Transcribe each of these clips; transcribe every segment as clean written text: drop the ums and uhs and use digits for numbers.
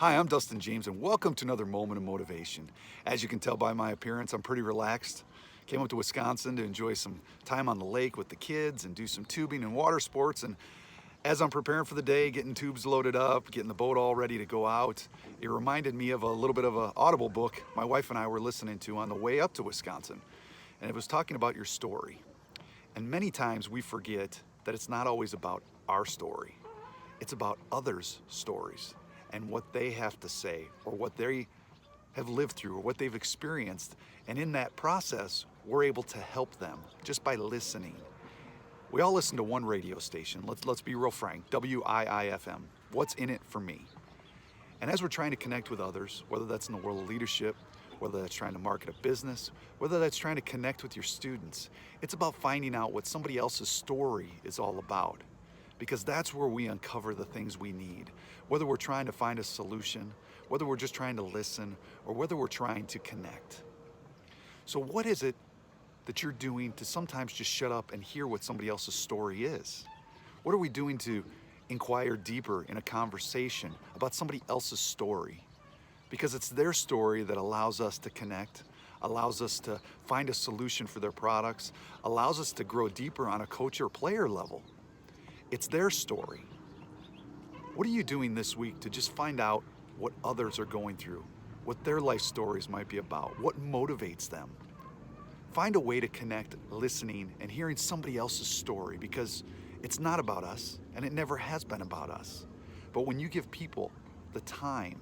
Hi, I'm Dustin James, and welcome to another Moment of Motivation. As you can tell by my appearance, I'm pretty relaxed. Came up to Wisconsin to enjoy some time on the lake with the kids and do some tubing and water sports. And as I'm preparing for the day, getting tubes loaded up, getting the boat all ready to go out, it reminded me of a little bit of an Audible book my wife and I were listening to on the way up to Wisconsin. And it was talking about your story. And many times we forget that it's not always about our story. It's about others' stories and what they have to say or what they have lived through or what they've experienced. And in that process, we're able to help them just by listening. We all listen to one radio station. Let's be real frank, WIIFM. What's in it for me? And as we're trying to connect with others, whether that's in the world of leadership, whether that's trying to market a business, whether that's trying to connect with your students, it's about finding out what somebody else's story is all about. Because that's where we uncover the things we need. Whether we're trying to find a solution, whether we're just trying to listen, or whether we're trying to connect. So what is it that you're doing to sometimes just shut up and hear what somebody else's story is? What are we doing to inquire deeper in a conversation about somebody else's story? Because it's their story that allows us to connect, allows us to find a solution for their products, allows us to grow deeper on a coach or player level. It's their story. What are you doing this week to just find out what others are going through, what their life stories might be about, what motivates them? Find a way to connect listening and hearing somebody else's story, because it's not about us and it never has been about us. But when you give people the time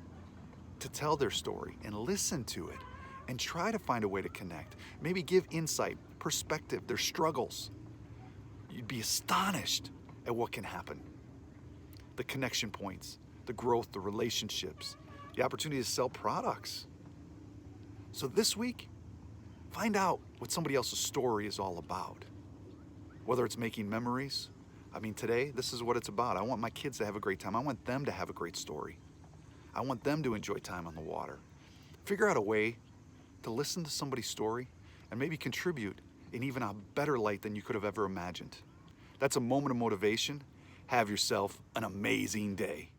to tell their story and listen to it and try to find a way to connect, maybe give insight, perspective, their struggles, you'd be astonished at what can happen. The connection points, the growth, the relationships, the opportunity to sell products. So this week, find out what somebody else's story is all about. Whether it's making memories. Today, this is what it's about. I want my kids to have a great time. I want them to have a great story. I want them to enjoy time on the water. Figure out a way to listen to somebody's story and maybe contribute in even a better light than you could have ever imagined. That's a moment of motivation. Have yourself an amazing day.